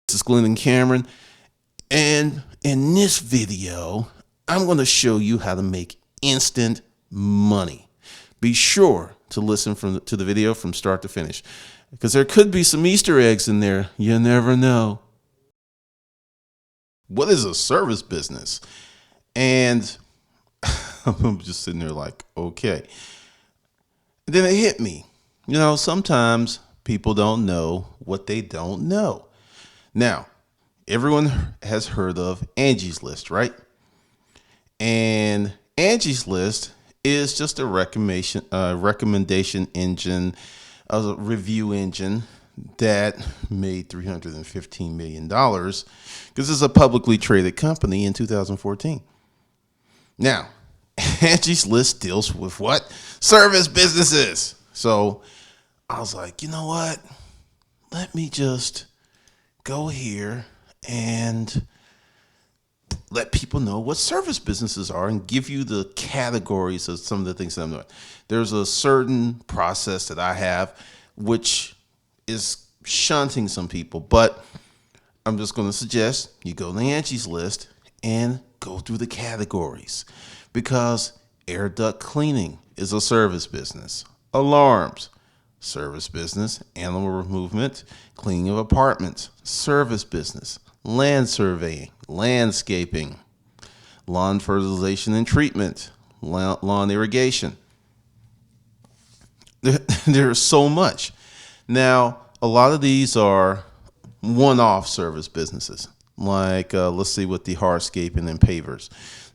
This is Glenn and Cameron, and in this video, I'm going to show you how to make instant money. Be sure to listen to the video from start to finish, because there could be some Easter eggs in there. You never know. What is a service business? And I'm just sitting there like, okay. And then it hit me. Sometimes people don't know what they don't know. Now, everyone has heard of Angie's List, right? And Angie's List is just a recommendation engine, a review engine that made $315 million because it's a publicly traded company in 2014. Now, Angie's List deals with what? Service businesses. So I was like, you know what? Let me just go here and let people know what service businesses are and give you the categories of some of the things that I'm doing. There's a certain process that I have, which is shunting some people, but I'm just going to suggest you go to Angie's List and go through the categories, because air duct cleaning is a service business. Alarms, service business. Animal movement, cleaning of apartments, service business. Land surveying, landscaping, lawn fertilization and treatment, lawn irrigation. There's so much. Now, a lot of these are one-off service businesses, like let's see, with the hardscaping and pavers.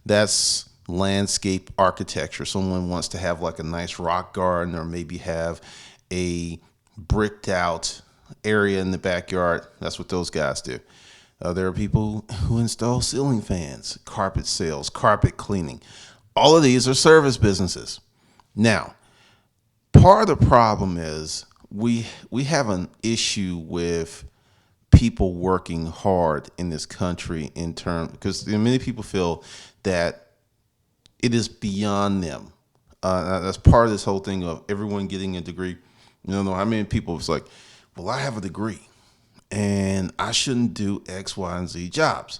That's landscape architecture. Someone wants to have like a nice rock garden, or maybe have a bricked out area in the backyard. That's what those guys do. There are people who install ceiling fans, carpet sales, carpet cleaning. All of these are service businesses. Now, part of the problem is we have an issue with people working hard in this country because many people feel that it is beyond them. That's part of this whole thing of everyone getting a degree. You don't know how many people it's like, well, I have a degree and I shouldn't do X, Y, and Z jobs.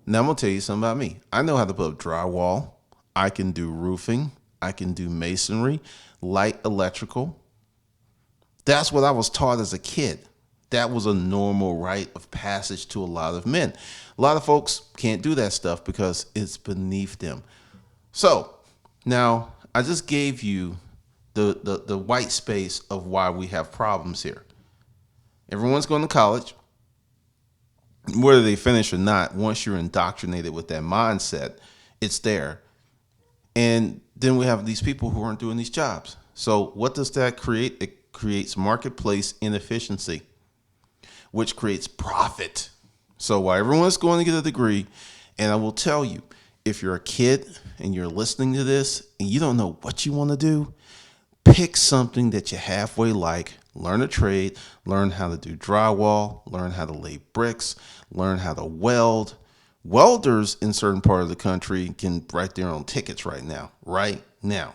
Now I'm gonna tell you something about me. I know how to put up drywall. I can do roofing. I can do masonry, light electrical. That's what I was taught as a kid. That was a normal rite of passage to a lot of men. A lot of folks can't do that stuff because it's beneath them. So now I just gave you the white space of why we have problems here. Everyone's going to college, whether they finish or not. Once you're indoctrinated with that mindset, it's there. And then we have these people who aren't doing these jobs. So what does that create? It creates marketplace inefficiency, which creates profit. So while everyone's going to get a degree, and I will tell you, if you're a kid and you're listening to this and you don't know what you want to do, pick something that you halfway like. Learn a trade, learn how to do drywall, learn how to lay bricks, learn how to weld. Welders in certain part of the country can write their own tickets right now.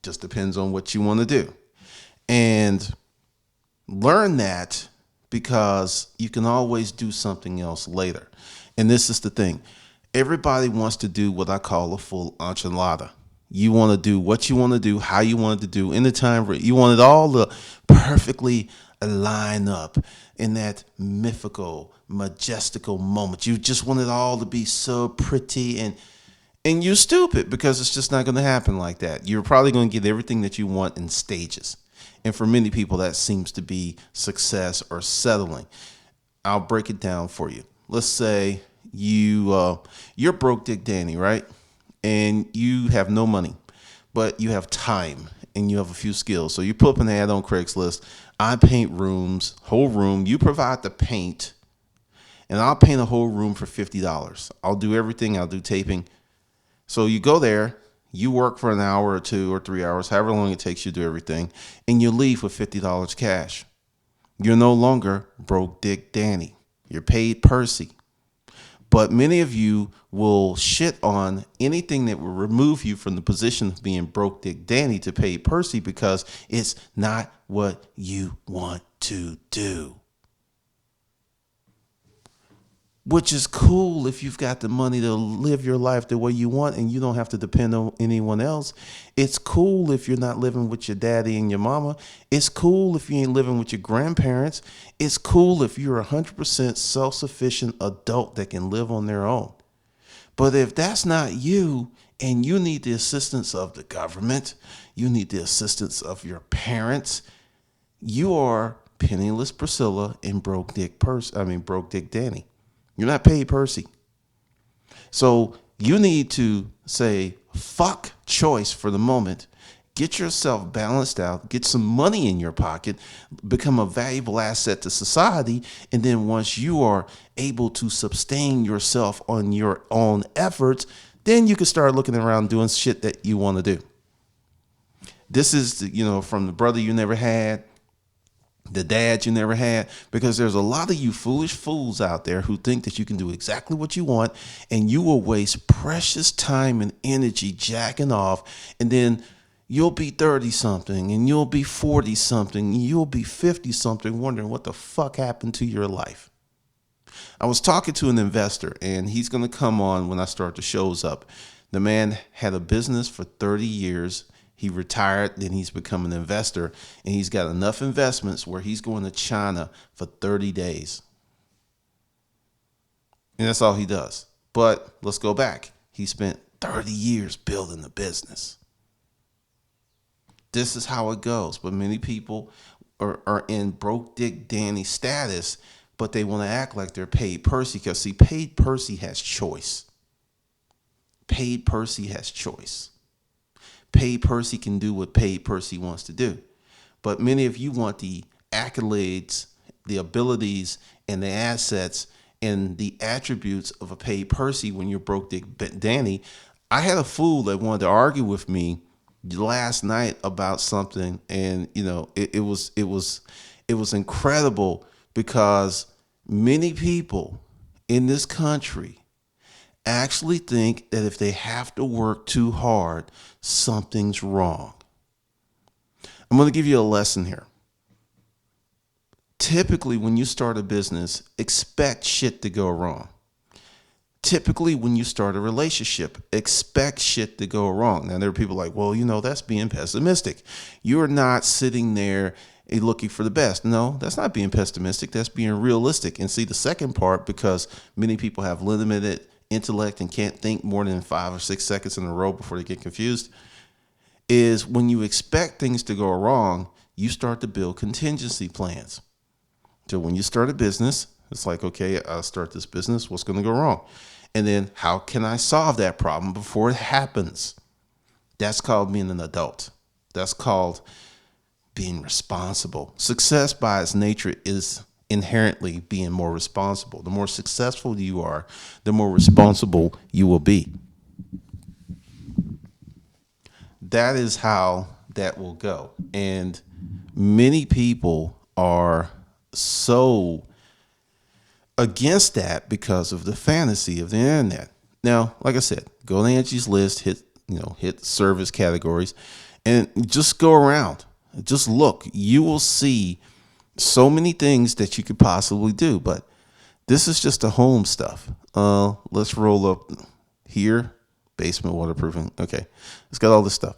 Just depends on what you want to do. And learn that, because you can always do something else later. And this is the thing. Everybody wants to do what I call a full enchilada. You want to do what you want to do, how you want it to do, in the time. You want it all to perfectly line up in that mythical, majestical moment. You just want it all to be so pretty, and you're stupid, because it's just not going to happen like that. You're probably going to get everything that you want in stages. And for many people, that seems to be success or settling. I'll break it down for you. Let's say you're broke Dick Danny, right? And you have no money, but you have time and you have a few skills. So you put up an ad on Craigslist. I paint rooms, whole room. You provide the paint, and I'll paint a whole room for $50. I'll do everything. I'll do taping. So you go there, you work for an hour or 2 or 3 hours, however long it takes you to do everything, and you leave with $50 cash. You're no longer broke Dick Danny. You're paid Percy. But many of you will shit on anything that will remove you from the position of being broke Dick Danny to paid Percy, because it's not what you want to do. which is cool if you've got the money to live your life the way you want and you don't have to depend on anyone else. It's cool if you're not living with your daddy and your mama. It's cool if you ain't living with your grandparents. It's cool if you're a 100% self-sufficient adult that can live on their own. But if that's not you and you need the assistance of the government, you need the assistance of your parents, you are penniless Priscilla and broke dick Danny. You're not paid Percy. So you need to say, fuck choice for the moment. Get yourself balanced out, get some money in your pocket, become a valuable asset to society. And then once you are able to sustain yourself on your own efforts, then you can start looking around doing shit that you want to do. This is, from the brother you never had, the dad you never had, because there's a lot of you foolish fools out there who think that you can do exactly what you want, and you will waste precious time and energy jacking off, and then you'll be 30 something and you'll be 40 something, and you'll be 50 something wondering what the fuck happened to your life. I was talking to an investor, and he's going to come on when I start the shows up. The man had a business for 30 years. He retired, then he's become an investor, and he's got enough investments where he's going to China for 30 days. And that's all he does. But let's go back. He spent 30 years building the business. This is how it goes. But many people are in broke dick Danny status, but they want to act like they're paid Percy, because see, paid Percy has choice. Paid Percy has choice. Paid Percy can do what paid Percy wants to do. But many of you want the accolades, the abilities, and the assets and the attributes of a paid Percy when you're broke dick Danny. I had a fool that wanted to argue with me last night about something, and it was incredible, because many people in this country actually think that if they have to work too hard, something's wrong. I'm going to give you a lesson here. Typically, when you start a business, expect shit to go wrong. Typically, when you start a relationship, expect shit to go wrong. Now, there are people like, well, that's being pessimistic. You're not sitting there looking for the best. No, that's not being pessimistic. That's being realistic. And see, the second part, because many people have limited intellect and can't think more than 5 or 6 seconds in a row before they get confused, is when you expect things to go wrong, you start to build contingency plans. So when you start a business, it's like, okay, I'll start this business. What's going to go wrong? And then how can I solve that problem before it happens? That's called being an adult. That's called being responsible. Success by its nature is inherently being more responsible. The more successful you are, the more responsible you will be. That is how that will go. And many people are so against that because of the fantasy of the internet. Now, like I said, go to Angie's List, hit service categories, and just go around. Just look. You will see so many things that you could possibly do, but this is just the home stuff. Let's roll up here. Basement waterproofing. Okay. It's got all this stuff.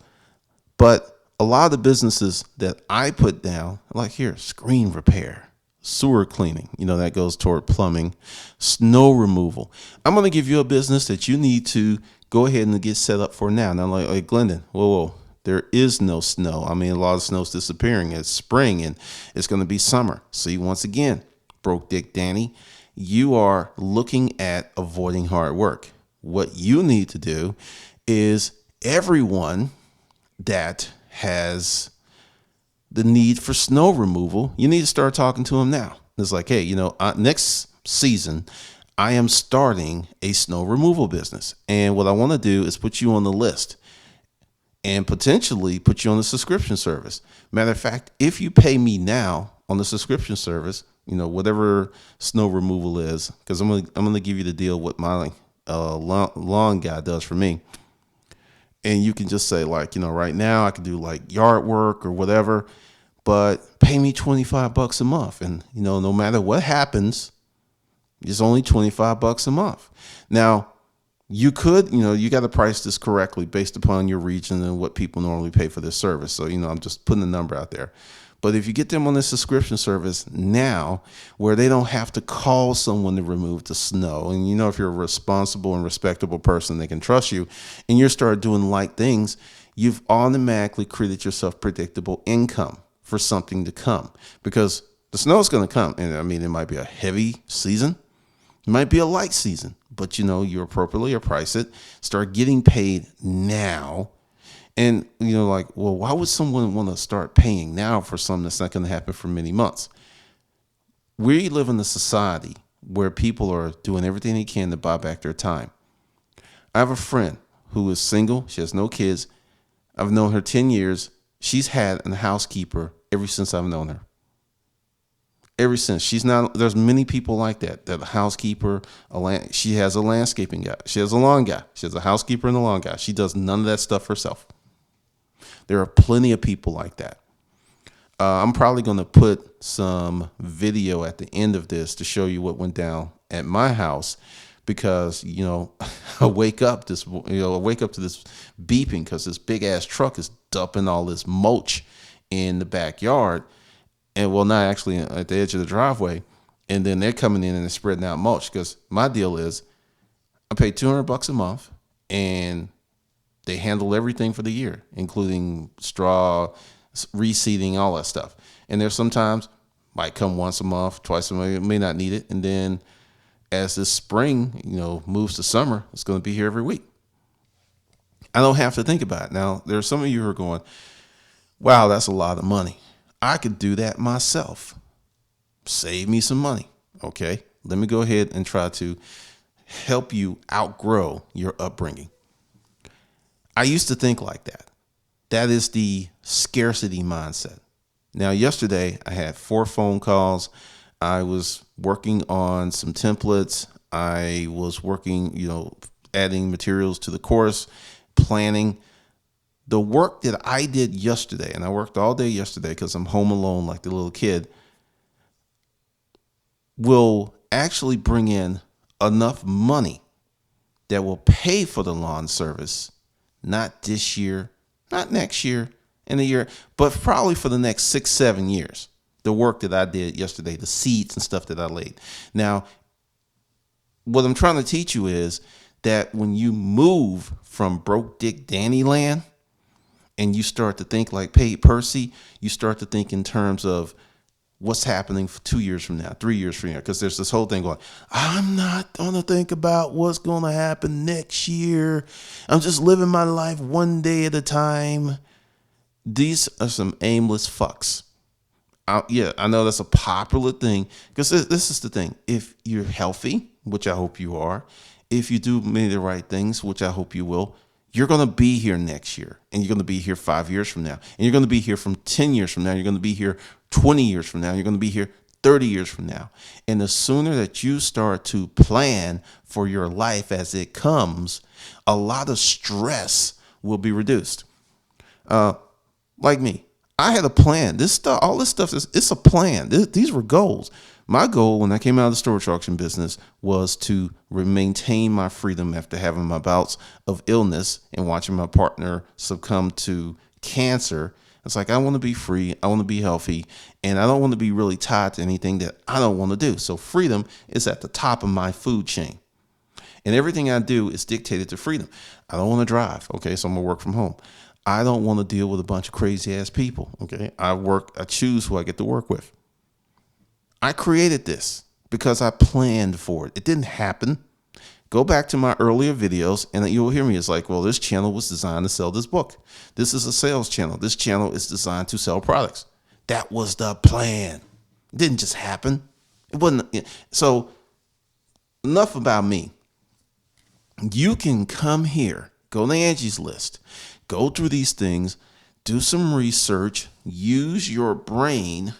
But a lot of the businesses that I put down, like here, screen repair, sewer cleaning, that goes toward plumbing, snow removal. I'm going to give you a business that you need to go ahead and get set up for now. Now, like Glendon, whoa. There is no snow. A lot of snow's disappearing. It's spring and it's going to be summer. See, once again, broke dick Danny, you are looking at avoiding hard work. What you need to do is everyone that has the need for snow removal, you need to start talking to them now. It's like, hey, next season, I am starting a snow removal business. And what I want to do is put you on the list and potentially put you on the subscription service. Matter of fact, if you pay me now on the subscription service, whatever snow removal is, because I'm gonna give you the deal what my lawn guy does for me. And you can just say right now I can do yard work or whatever, but pay me $25 a month. And, no matter what happens, It's only $25 a month. Now, you could, you got to price this correctly based upon your region and what people normally pay for this service. So, I'm just putting a number out there. But if you get them on this subscription service now, where they don't have to call someone to remove the snow, and if you're a responsible and respectable person, they can trust you, and you start doing light things, you've automatically created yourself predictable income for something to come, because the snow is going to come. And I mean, it might be a heavy season, it might be a light season, but you appropriately price it, start getting paid now. And, like, well, why would someone want to start paying now for something that's not going to happen for many months? We live in a society where people are doing everything they can to buy back their time. I have a friend who is single. She has no kids. I've known her 10 years. She's had a housekeeper ever since I've known her. Ever since. There's many people like that a housekeeper, she has a landscaping guy. She has a lawn guy. She has a housekeeper and a lawn guy. She does none of that stuff herself. There are plenty of people like that. I'm probably going to put some video at the end of this to show you what went down at my house, because, I wake up to this beeping because this big ass truck is dumping all this mulch in the backyard. And well, not actually at the edge of the driveway. And then they're coming in and they're spreading out mulch, because my deal is I pay $200 a month and they handle everything for the year, including straw, reseeding, all that stuff. And there's sometimes might come once a month, twice a month, may not need it. And then as this spring, moves to summer, it's going to be here every week. I don't have to think about it. Now, there are some of you who are going, wow, that's a lot of money. I could do that myself. Save me some money. Okay, let me go ahead and try to help you outgrow your upbringing. I used to think like that. That is the scarcity mindset. Now, yesterday I had 4 phone calls. I was working on some templates. I was working, adding materials to the course, planning. The work that I did yesterday, and I worked all day yesterday because I'm home alone like the little kid, will actually bring in enough money that will pay for the lawn service, not this year, not next year, in a year, but probably for the next 6-7 years. The work that I did yesterday, the seeds and stuff that I laid. Now, what I'm trying to teach you is that when you move from broke dick Danny land and you start to think like Paid Percy, you start to think in terms of what's happening for 2 years from now, 3 years from now, because there's this whole thing going, I'm not going to think about what's going to happen next year. I'm just living my life one day at a time. These are some aimless fucks. I know that's a popular thing, because this is the thing. If you're healthy, which I hope you are, if you do many of the right things, which I hope you will, you're going to be here next year, and you're going to be here 5 years from now, and you're going to be here from 10 years from now. You're going to be here 20 years from now. You're going to be here 30 years from now. And the sooner that you start to plan for your life as it comes, a lot of stress will be reduced. Like me, I had a plan. This stuff, all this stuff, it's a plan. These were goals. My goal when I came out of the storage auction business was to maintain my freedom after having my bouts of illness and watching my partner succumb to cancer. It's like, I want to be free. I want to be healthy. And I don't want to be really tied to anything that I don't want to do. So freedom is at the top of my food chain. And everything I do is dictated to freedom. I don't want to drive. Okay, so I'm going to work from home. I don't want to deal with a bunch of crazy ass people. Okay, I choose who I get to work with. I created this because I planned for it. It didn't happen. Go back to my earlier videos and you'll hear me. It's like, well, this channel was designed to sell this book. This is a sales channel. This channel is designed to sell products. That was the plan. It didn't just happen. It wasn't. So enough about me. You can come here, go to Angie's List, go through these things, do some research, use your brain,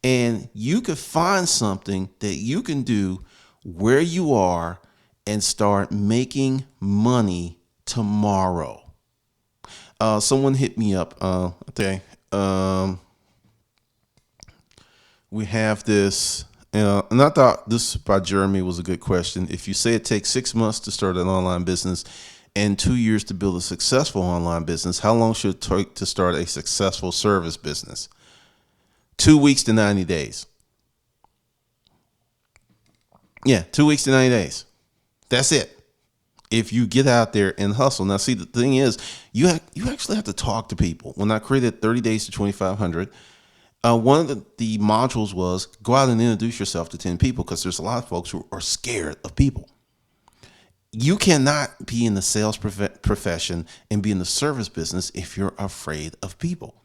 and you could find something that you can do where you are and start making money tomorrow. Someone hit me up. Okay. We have this And I thought this by Jeremy was a good question. If you say it takes 6 months to start an online business and 2 years to build a successful online business, how long should it take to start a successful service business? 2 weeks to 90 days. Yeah, 2 weeks to 90 days. That's it. If you get out there and hustle. Now, see, the thing is, you actually have to talk to people. When I created 30 Days to 2,500, one of the modules was go out and introduce yourself to 10 people, because there's a lot of folks who are scared of people. You cannot be in the sales profession and be in the service business if you're afraid of people.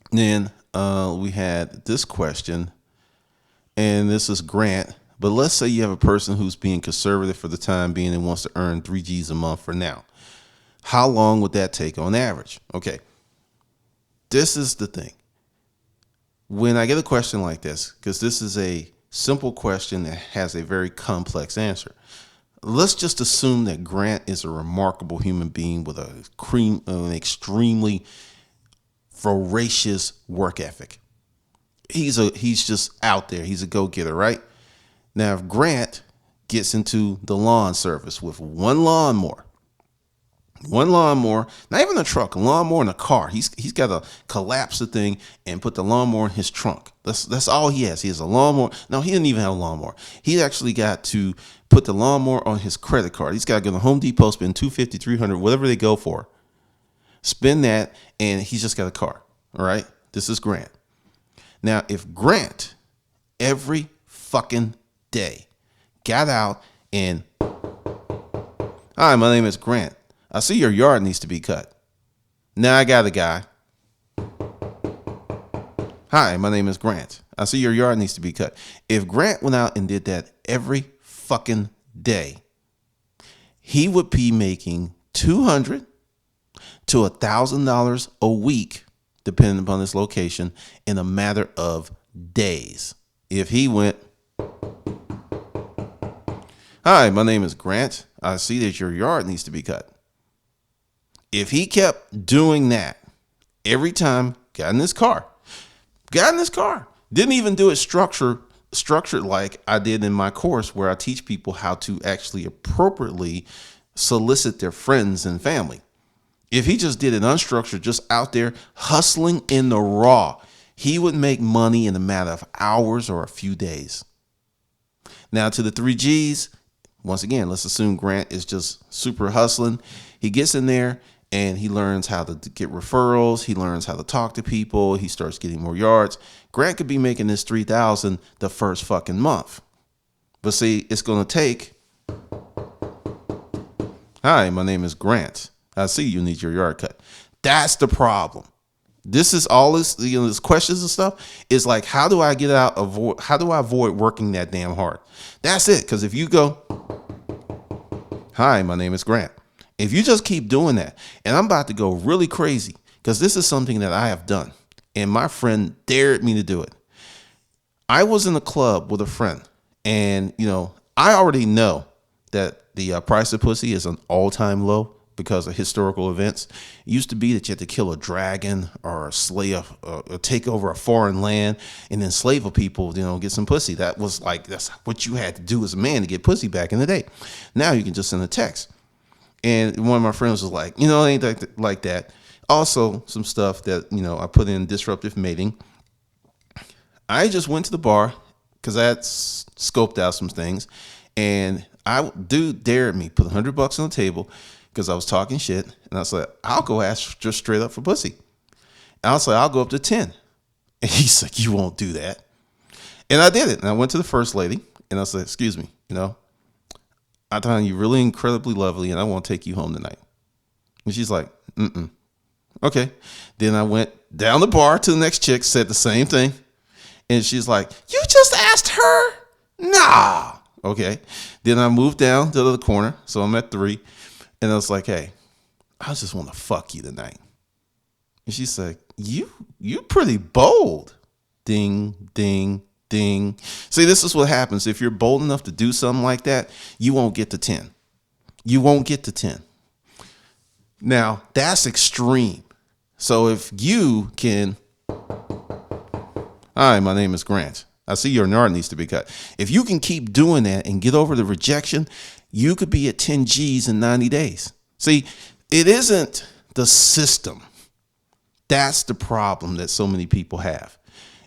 Then we had this question, and this is Grant. But let's say you have a person who's being conservative for the time being and wants to earn 3Gs a month for now. How long would that take on average? Okay, this is the thing. When I get a question like this, because this is a simple question that has a very complex answer, let's just assume that Grant is a remarkable human being with an extremely voracious work ethic. He's just out there. He's a go-getter, right? Now, if Grant gets into the lawn service with one lawnmower, not even a truck, a lawnmower in a car. He's got to collapse the thing and put the lawnmower in his trunk. That's all he has. He has a lawnmower. No, he didn't even have a lawnmower. He actually got to put the lawnmower on his credit card. He's got to go to Home Depot, spend $250, $300, whatever they go for. Spend that, and he's just got a car. All right? This is Grant. Now, if Grant every fucking day got out and, hi, my name is Grant. I see your yard needs to be cut. Now I got a guy. Hi, my name is Grant. I see your yard needs to be cut. If Grant went out and did that every fucking day, he would be making $200 to $1,000 a week, depending upon his location, in a matter of days. If he went, hi, my name is Grant. I see that your yard needs to be cut. If he kept doing that every time, got in his car, didn't even do it structured like I did in my course, where I teach people how to actually appropriately solicit their friends and family. If he just did it unstructured, just out there hustling in the raw, he would make money in a matter of hours or a few days. Now, to the 3Gs, once again, let's assume Grant is just super hustling. He gets in there and he learns how to get referrals. He learns how to talk to people. He starts getting more yards. Grant could be making this $3,000 the first fucking month. But see, it's going to take, hi, my name is Grant. I see you need your yard cut. That's the problem. This is all this, this questions and stuff is like, how do I avoid working that damn hard? That's it. Because if you go, hi, my name is Grant. If you just keep doing that, and I'm about to go really crazy, because this is something that I have done, and my friend dared me to do it. I was in a club with a friend, and I already know that the price of pussy is an all-time low because of historical events. It used to be that you had to kill a dragon or take over a foreign land and enslave a people, get some pussy. That's what you had to do as a man to get pussy back in the day. Now you can just send a text. And one of my friends was like, it ain't like that. Also, some stuff that, I put in disruptive mating. I just went to the bar because I had scoped out some things. And dude dared me, put $100 on the table because I was talking shit. And I was like, I'll go ask just straight up for pussy. And I was like, I'll go up to 10. And he's like, you won't do that. And I did it. And I went to the first lady and I said, excuse me, I find you really incredibly lovely and I want to take you home tonight. And she's like, okay. Then I went down the bar to the next chick, said the same thing. And she's like, you just asked her? Nah. Okay. Then I moved down to the corner. So I'm at 3. And I was like, hey, I just want to fuck you tonight. And she's like, you pretty bold. Ding, ding, ding. See, this is what happens. If you're bold enough to do something like that, you won't get to 10. You won't get to 10. Now, that's extreme. So if you can, hi, my name is Grant. I see your yard needs to be cut. If you can keep doing that and get over the rejection, you could be at 10 G's in 90 days. See, it isn't the system. That's the problem that so many people have.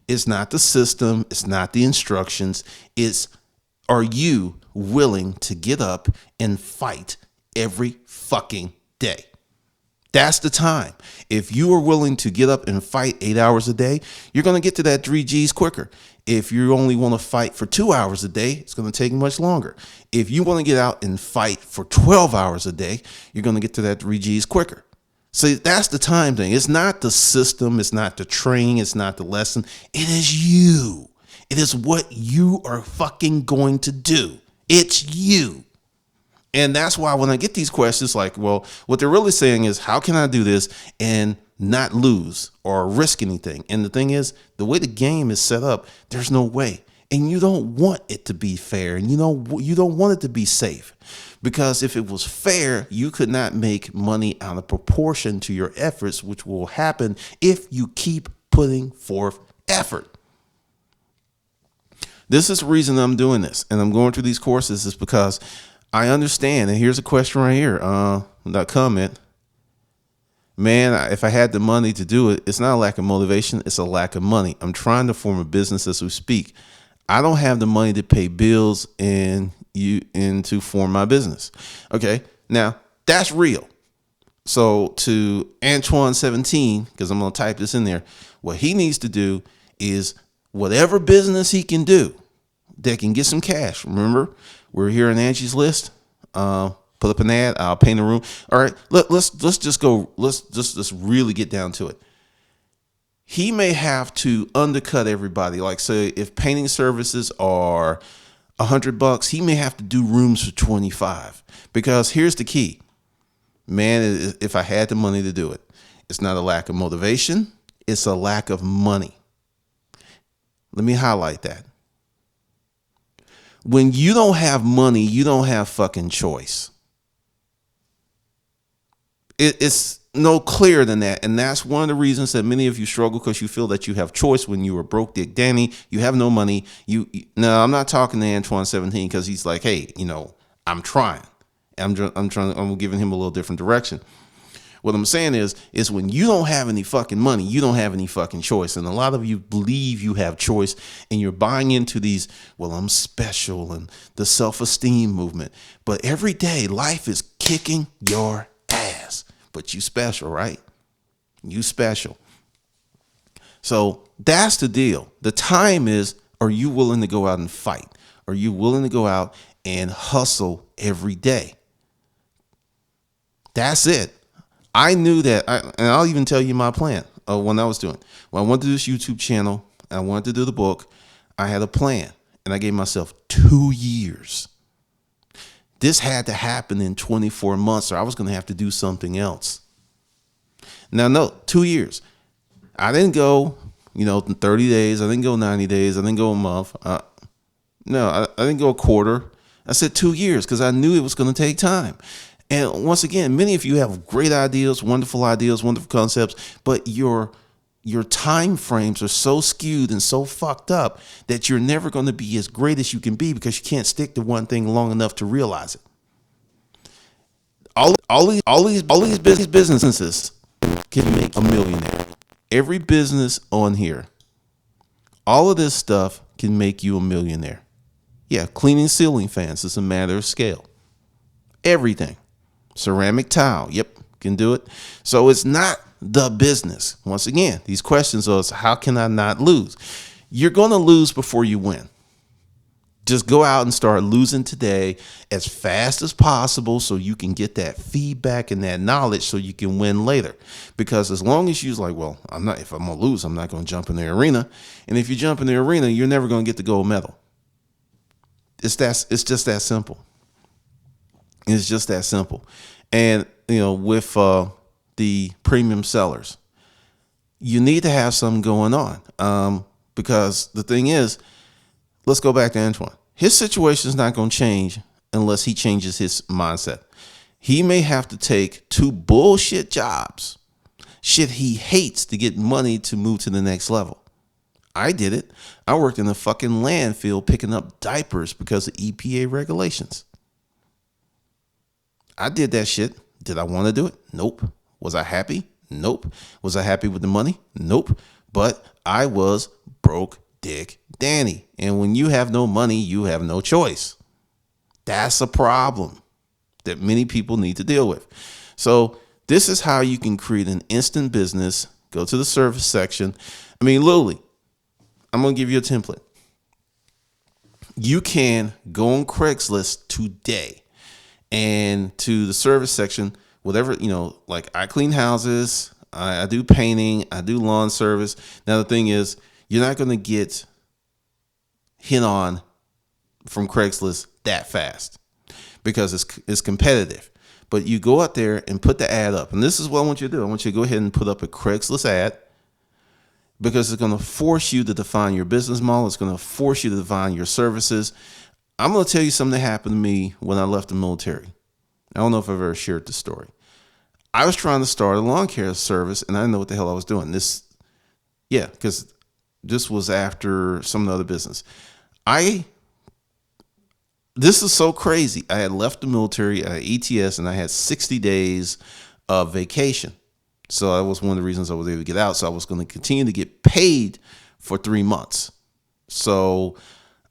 It's not the system. It's not the instructions. It's, are you willing to get up and fight every fucking day? That's the time. If you are willing to get up and fight 8 hours a day, you're going to get to that 3 G's quicker. If you only want to fight for 2 hours a day, it's going to take much longer. If you want to get out and fight for 12 hours a day, you're going to get to that 3 G's quicker. See, that's the time thing. It's not the system. It's not the training. It's not the lesson. It is you. It is what you are fucking going to do. It's you. And that's why when I get these questions like, well, what they're really saying is, how can I do this and not lose or risk anything? And the thing is, the way the game is set up, there's no way. And you don't want it to be fair. And you don't want it to be safe, because if it was fair, you could not make money out of proportion to your efforts, which will happen if you keep putting forth effort. This is the reason I'm doing this. And I'm going through these courses is because I understand. And here's a question right here. That comment. Man, if I had the money to do it, it's not a lack of motivation. It's a lack of money. I'm trying to form a business as we speak. I don't have the money to pay bills and to form my business. Okay. Now that's real. So to Antoine 17, because I'm going to type this in there, what he needs to do is whatever business he can do that can get some cash. Remember, we're here in Angie's List. Put up an ad. I'll paint a room. All right. Let's just go. Let's just really get down to it. He may have to undercut everybody. Like, say, if painting services are $100, he may have to do rooms for 25. Because here's the key, man. If I had the money to do it, it's not a lack of motivation. It's a lack of money. Let me highlight that. When you don't have money, you don't have fucking choice. It's no clearer than that. And that's one of the reasons that many of you struggle, because you feel that you have choice when you were broke Dick Danny. You have no money. No, I'm not talking to Antoine 17 because he's like, hey, I'm trying. I'm giving him a little different direction. What I'm saying is when you don't have any fucking money, you don't have any fucking choice. And a lot of you believe you have choice, and you're buying into these, well, I'm special, and the self-esteem movement. But every day life is kicking your ass, but you special, right? You special. So that's the deal. The time is, are you willing to go out and fight? Are you willing to go out and hustle every day? That's it. I knew that, and I'll even tell you my plan of when I was doing. When I wanted to do this YouTube channel, and I wanted to do the book, I had a plan, and I gave myself 2 years. This had to happen in 24 months, or I was going to have to do something else. Now, no, 2 years. I didn't go, 30 days. I didn't go 90 days. I didn't go a month. I didn't go a quarter. I said 2 years because I knew it was going to take time. And once again, many of you have great ideas, wonderful concepts, but your time frames are so skewed and so fucked up that you're never going to be as great as you can be because you can't stick to one thing long enough to realize it. All these businesses can make a millionaire. Every business on here, all of this stuff can make you a millionaire. Yeah, cleaning ceiling fans is a matter of scale. Everything. Ceramic tile, yep, can do it. So it's not the business. Once again, these questions are, how can I not lose? You're going to lose before you win. Just go out and start losing today as fast as possible so you can get that feedback and that knowledge so you can win later. Because as long as you're like, well, if I'm going to lose, I'm not going to jump in the arena. And if you jump in the arena, you're never going to get the gold medal. It's just that simple. It's just that simple. And, with the premium sellers, you need to have something going on. Because the thing is, let's go back to Antoine. His situation is not going to change unless he changes his mindset. He may have to take 2 bullshit jobs, shit he hates, to get money to move to the next level. I did it. I worked in a fucking landfill picking up diapers because of EPA regulations. I did that shit. Did I want to do it? Nope. Was I happy? Nope. Was I happy with the money? Nope. But I was broke dick Danny. And when you have no money, you have no choice. That's a problem that many people need to deal with. So this is how you can create an instant business. Go to the service section. I mean, literally, I'm going to give you a template. You can go on Craigslist today and to the service section, whatever, like I clean houses, I do painting, I do lawn service. Now, the thing is, you're not going to get hit on from Craigslist that fast because it's competitive. But you go out there and put the ad up. And this is what I want you to do. I want you to go ahead and put up a Craigslist ad because it's going to force you to define your business model. It's going to force you to define your services. I'm going to tell you something that happened to me when I left the military. I don't know if I've ever shared this story. I was trying to start a lawn care service, and I didn't know what the hell I was doing. Because this was after some other business. This is so crazy. I had left the military, I had ETS, and I had 60 days of vacation. So that was one of the reasons I was able to get out. So I was going to continue to get paid for 3 months. So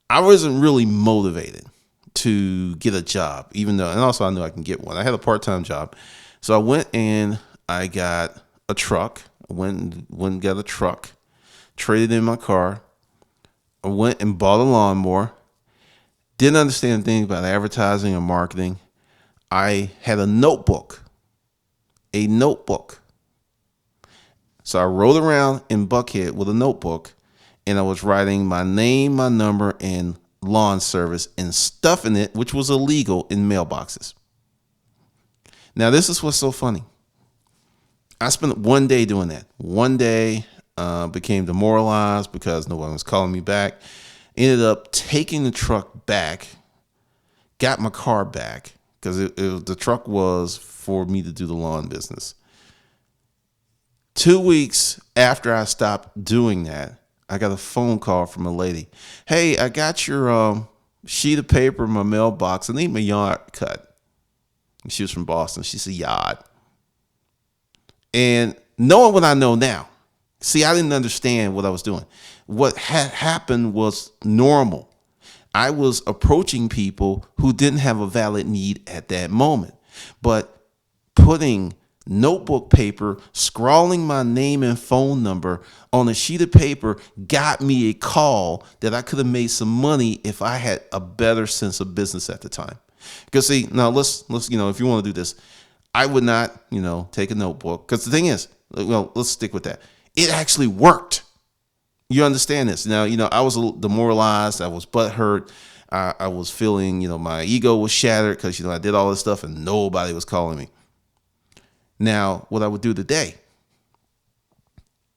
I wasn't really motivated to get a job, even though, and also I knew I can get one. I had a part-time job. So I went and I got a truck. I went and got a truck, traded in my car. I went and bought a lawnmower. Didn't understand a thing about advertising or marketing. I had a notebook. So I rode around in Buckhead with a notebook, and I was writing my name, my number, and lawn service and stuffing it, which was illegal, in mailboxes. Now, this is what's so funny. I spent one day doing that. One day, became demoralized because no one was calling me back. Ended up taking the truck back, got my car back because the truck was for me to do the lawn business. 2 weeks after I stopped doing that, I got a phone call from a lady. Hey, I got your sheet of paper in my mailbox. I need my yard cut. She was from Boston. She said, yard. And knowing what I know now, see, I didn't understand what I was doing. What had happened was normal. I was approaching people who didn't have a valid need at that moment. But putting notebook paper, scrawling my name and phone number on a sheet of paper got me a call that I could have made some money if I had a better sense of business at the time. Because see, now let's if you want to do this, I would not, take a notebook. Because the thing is, let's stick with that. It actually worked. You understand this? Now, I was a little demoralized. I was butthurt. I was feeling, my ego was shattered because, I did all this stuff and nobody was calling me. Now, what I would do today,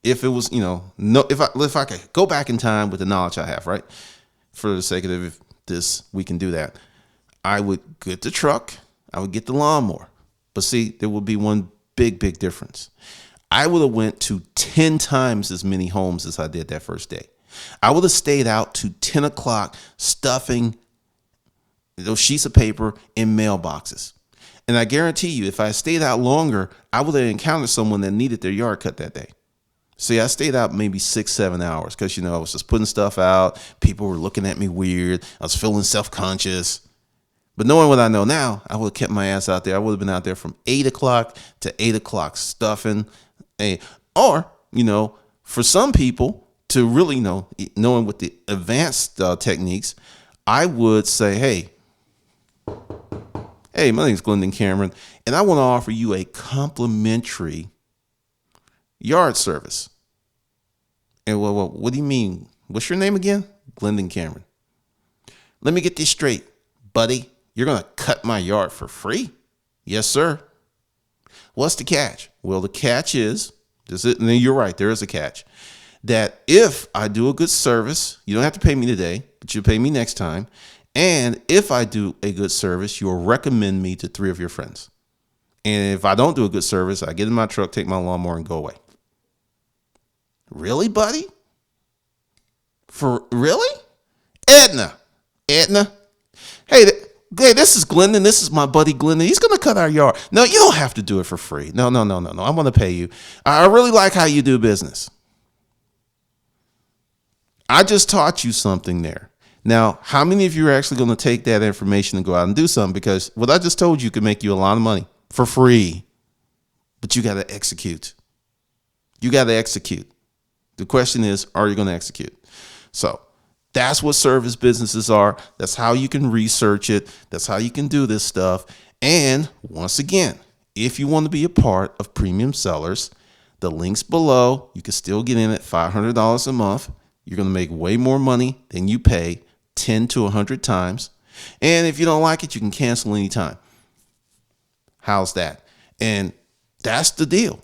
if it was, if I could go back in time with the knowledge I have, right? For the sake of this, we can do that. I would get the truck. I would get the lawnmower. But see, there would be one big difference. I would have went to 10 times as many homes as I did that first day. I would have stayed out to 10 o'clock stuffing those sheets of paper in mailboxes. And I guarantee you, if I stayed out longer, I would have encountered someone that needed their yard cut that day. See, I stayed out maybe 6-7 hours because, I was just putting stuff out. People were looking at me weird. I was feeling self-conscious. But knowing what I know now, I would have kept my ass out there. I would have been out there from 8 o'clock to 8 o'clock stuffing. Or, for some people to really knowing with the advanced techniques, I would say, hey, my name is Glendon Cameron, and I want to offer you a complimentary yard service. And well, what do you mean? What's your name again? Glendon Cameron. Let me get this straight, buddy. You're going to cut my yard for free? Yes, sir. What's the catch? Well, the catch is, and you're right, there is a catch, that if I do a good service, you don't have to pay me today, but you'll pay me next time. And if I do a good service, you'll recommend me to 3 of your friends. And if I don't do a good service, I get in my truck, take my lawnmower, and go away. Really, buddy? For really? Edna. Hey, this is Glendon. This is my buddy Glendon. He's going to cut our yard. No, you don't have to do it for free. No. I'm going to pay you. I really like how you do business. I just taught you something there. Now, how many of you are actually going to take that information and go out and do something? Because what I just told you could make you a lot of money for free, but you got to execute. You got to execute. The question is, are you going to execute? So that's what service businesses are. That's how you can research it. That's how you can do this stuff. And once again, if you want to be a part of Premium Sellers, the link's below. You can still get in at $500 a month. You're going to make way more money than you pay 10 to 100 times. And if you don't like it, you can cancel anytime. How's that? And that's the deal.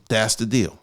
That's the deal.